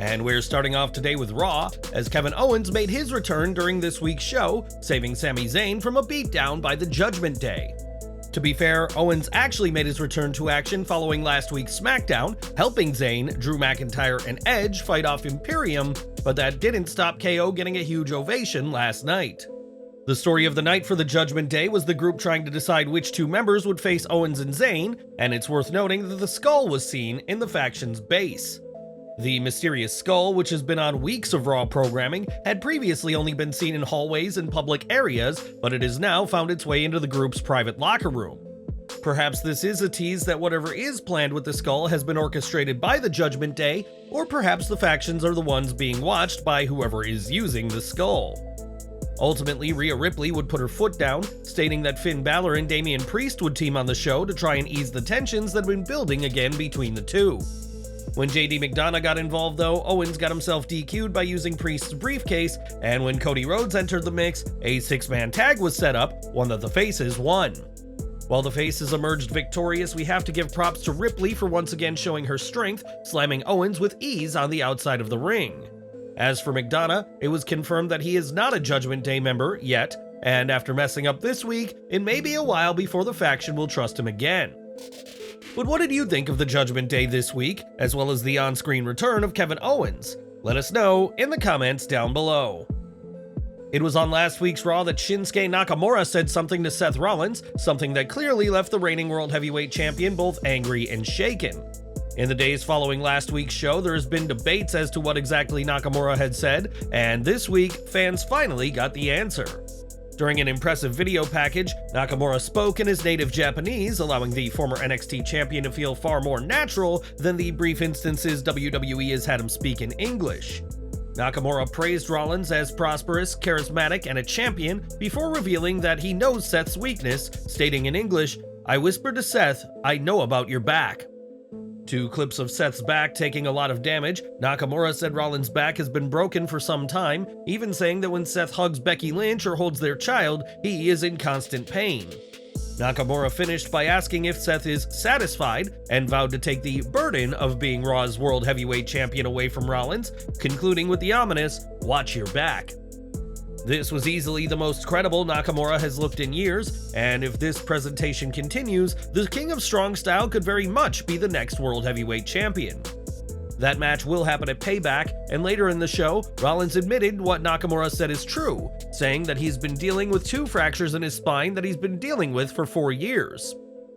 And we're starting off today with Raw, as Kevin Owens made his return during this week's show, saving Sami Zayn from a beatdown by the Judgment Day. To be fair, Owens actually made his return to action following last week's SmackDown, helping Zayn, Drew McIntyre, and Edge fight off Imperium, but that didn't stop KO getting a huge ovation last night. The story of the night for the Judgment Day was the group trying to decide which two members would face Owens and Zayn, and it's worth noting that the skull was seen in the faction's base. The mysterious skull, which has been on weeks of Raw programming, had previously only been seen in hallways and public areas, but it has now found its way into the group's private locker room. Perhaps this is a tease that whatever is planned with the skull has been orchestrated by the Judgment Day, or perhaps the factions are the ones being watched by whoever is using the skull. Ultimately, Rhea Ripley would put her foot down, stating that Finn Balor and Damian Priest would team on the show to try and ease the tensions that have been building again between the two. When JD McDonough got involved though, Owens got himself DQ'd by using Priest's briefcase, and when Cody Rhodes entered the mix, a 6-man tag was set up, one that the Faces won. While the Faces emerged victorious, we have to give props to Ripley for once again showing her strength, slamming Owens with ease on the outside of the ring. As for McDonough, it was confirmed that he is not a Judgment Day member yet, and after messing up this week, it may be a while before the faction will trust him again. But what did you think of the Judgment Day this week, as well as the on-screen return of Kevin Owens? Let us know in the comments down below. It was on last week's Raw that Shinsuke Nakamura said something to Seth Rollins, something that clearly left the reigning World Heavyweight Champion both angry and shaken. In the days following last week's show, there has been debates as to what exactly Nakamura had said, and this week, fans finally got the answer. During an impressive video package, Nakamura spoke in his native Japanese, allowing the former NXT champion to feel far more natural than the brief instances WWE has had him speak in English. Nakamura praised Rollins as prosperous, charismatic, and a champion before revealing that he knows Seth's weakness, stating in English, "I whispered to Seth, I know about your back." To clips of Seth's back taking a lot of damage, Nakamura said Rollins' back has been broken for some time, even saying that when Seth hugs Becky Lynch or holds their child, he is in constant pain. Nakamura finished by asking if Seth is satisfied and vowed to take the burden of being Raw's World Heavyweight Champion away from Rollins, concluding with the ominous, "Watch your back." This was easily the most credible Nakamura has looked in years, and if this presentation continues, the King of Strong Style could very much be the next World Heavyweight Champion. That match will happen at Payback, and later in the show, Rollins admitted what Nakamura said is true, saying that he's been dealing with 2 fractures in his spine that he's been dealing with for 4 years.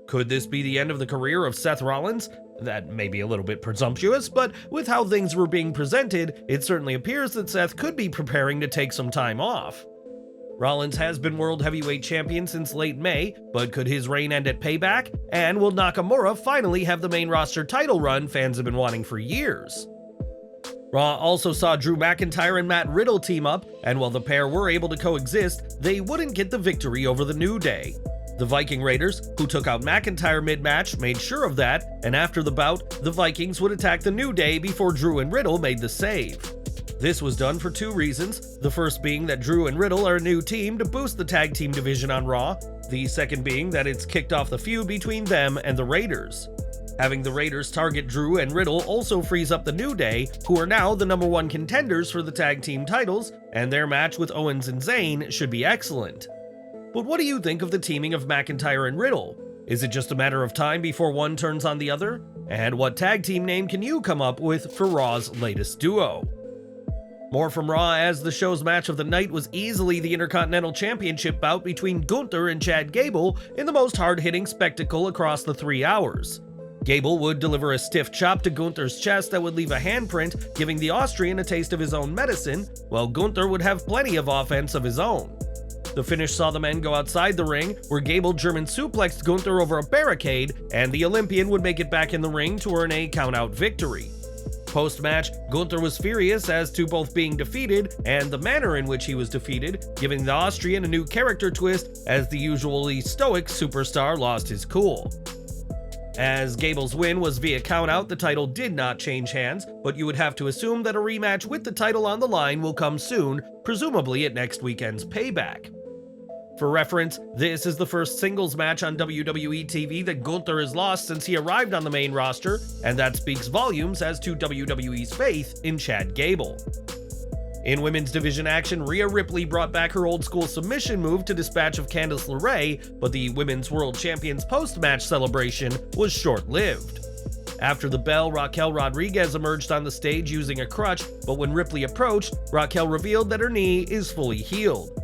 Could this be the end of the career of Seth Rollins? That may be a little bit presumptuous, but with how things were being presented, it certainly appears that Seth could be preparing to take some time off. Rollins has been World Heavyweight Champion since late May, but could his reign end at Payback? And will Nakamura finally have the main roster title run fans have been wanting for years? Raw also saw Drew McIntyre and Matt Riddle team up, and while the pair were able to coexist, they wouldn't get the victory over the New Day. The Viking Raiders, who took out McIntyre mid-match, made sure of that, and after the bout, the Vikings would attack the New Day before Drew and Riddle made the save. This was done for 2 reasons, the first being that Drew and Riddle are a new team to boost the tag team division on Raw, the second being that it's kicked off the feud between them and the Raiders. Having the Raiders target Drew and Riddle also frees up the New Day, who are now the #1 contenders for the tag team titles, and their match with Owens and Zayn should be excellent. But what do you think of the teaming of McIntyre and Riddle? Is it just a matter of time before one turns on the other? And what tag team name can you come up with for Raw's latest duo? More from Raw, as the show's match of the night was easily the Intercontinental Championship bout between Gunther and Chad Gable in the most hard-hitting spectacle across the 3 hours. Gable would deliver a stiff chop to Gunther's chest that would leave a handprint, giving the Austrian a taste of his own medicine, while Gunther would have plenty of offense of his own. The finish saw the men go outside the ring, where Gable German suplexed Gunther over a barricade, and the Olympian would make it back in the ring to earn a count-out victory. Post-match, Gunther was furious as to both being defeated and the manner in which he was defeated, giving the Austrian a new character twist as the usually stoic superstar lost his cool. As Gable's win was via countout, the title did not change hands, but you would have to assume that a rematch with the title on the line will come soon, presumably at next weekend's Payback. For reference, this is the first singles match on WWE TV that Gunther has lost since he arrived on the main roster, and that speaks volumes as to WWE's faith in Chad Gable. In women's division action, Rhea Ripley brought back her old-school submission move to dispatch of Candice LeRae, but the Women's World Champion's post-match celebration was short-lived. After the bell, Raquel Rodriguez emerged on the stage using a crutch, but when Ripley approached, Raquel revealed that her knee is fully healed.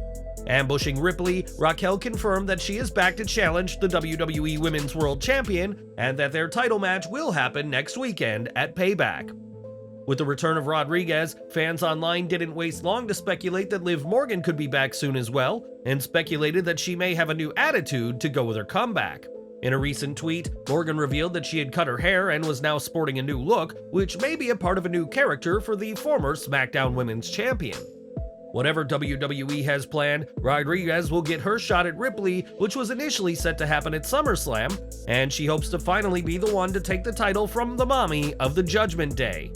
Ambushing Ripley, Raquel confirmed that she is back to challenge the WWE Women's World Champion and that their title match will happen next weekend at Payback. With the return of Rodriguez, fans online didn't waste long to speculate that Liv Morgan could be back soon as well, and speculated that she may have a new attitude to go with her comeback. In a recent tweet, Morgan revealed that she had cut her hair and was now sporting a new look, which may be a part of a new character for the former SmackDown Women's Champion. Whatever WWE has planned, Rodriguez will get her shot at Ripley, which was initially set to happen at SummerSlam, and she hopes to finally be the one to take the title from the mommy of the Judgment Day.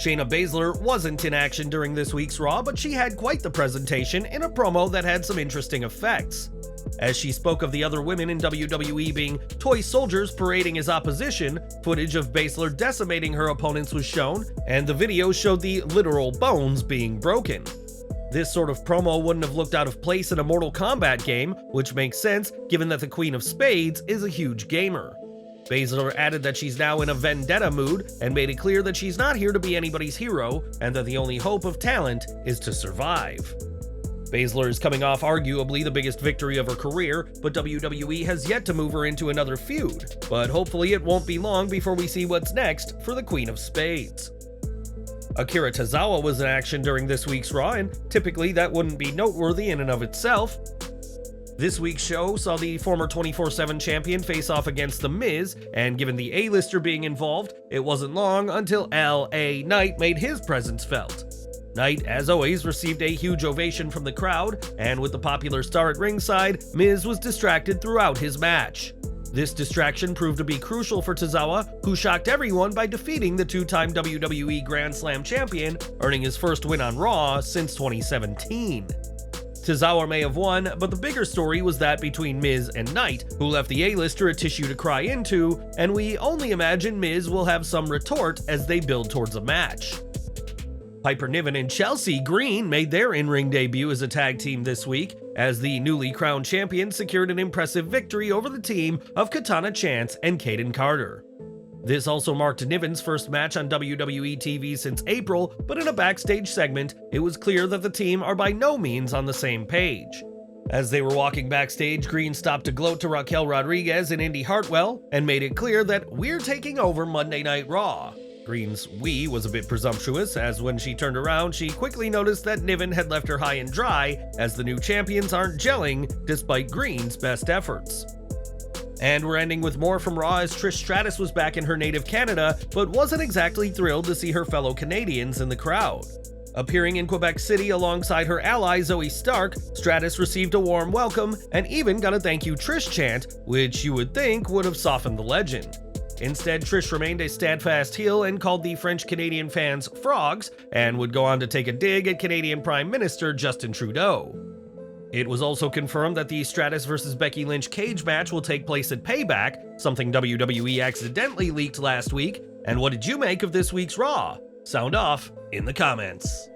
Shayna Baszler wasn't in action during this week's Raw, but she had quite the presentation in a promo that had some interesting effects. As she spoke of the other women in WWE being toy soldiers parading as opposition, footage of Baszler decimating her opponents was shown, and the video showed the literal bones being broken. This sort of promo wouldn't have looked out of place in a Mortal Kombat game, which makes sense given that the Queen of Spades is a huge gamer. Baszler added that she's now in a vendetta mood and made it clear that she's not here to be anybody's hero and that the only hope of talent is to survive. Baszler is coming off arguably the biggest victory of her career, but WWE has yet to move her into another feud, but hopefully it won't be long before we see what's next for the Queen of Spades. Akira Tozawa was in action during this week's Raw, and typically that wouldn't be noteworthy in and of itself. This week's show saw the former 24/7 champion face off against The Miz, and given the A-lister being involved, it wasn't long until L.A. Knight made his presence felt. Knight, as always, received a huge ovation from the crowd, and with the popular star at ringside, Miz was distracted throughout his match. This distraction proved to be crucial for Tozawa, who shocked everyone by defeating the two-time WWE Grand Slam champion, earning his first win on Raw since 2017. Tozawa may have won, but the bigger story was that between Miz and Knight, who left the A-lister a tissue to cry into, and we only imagine Miz will have some retort as they build towards a match. Piper Niven and Chelsea Green made their in-ring debut as a tag team this week, as the newly crowned champions secured an impressive victory over the team of Katana Chance and Kaden Carter. This also marked Niven's first match on WWE TV since April, but in a backstage segment, it was clear that the team are by no means on the same page. As they were walking backstage, Green stopped to gloat to Raquel Rodriguez and Indy Hartwell, and made it clear that "we're taking over Monday Night Raw." Green's "we" was a bit presumptuous, as when she turned around, she quickly noticed that Niven had left her high and dry, as the new champions aren't gelling despite Green's best efforts. And we're ending with more from Raw, as Trish Stratus was back in her native Canada, but wasn't exactly thrilled to see her fellow Canadians in the crowd. Appearing in Quebec City alongside her ally Zoe Stark, Stratus received a warm welcome and even got a "thank you Trish" chant, which you would think would have softened the legend. Instead, Trish remained a steadfast heel and called the French-Canadian fans frogs, and would go on to take a dig at Canadian Prime Minister Justin Trudeau. It was also confirmed that the Stratus vs. Becky Lynch cage match will take place at Payback, something WWE accidentally leaked last week. And what did you make of this week's Raw? Sound off in the comments.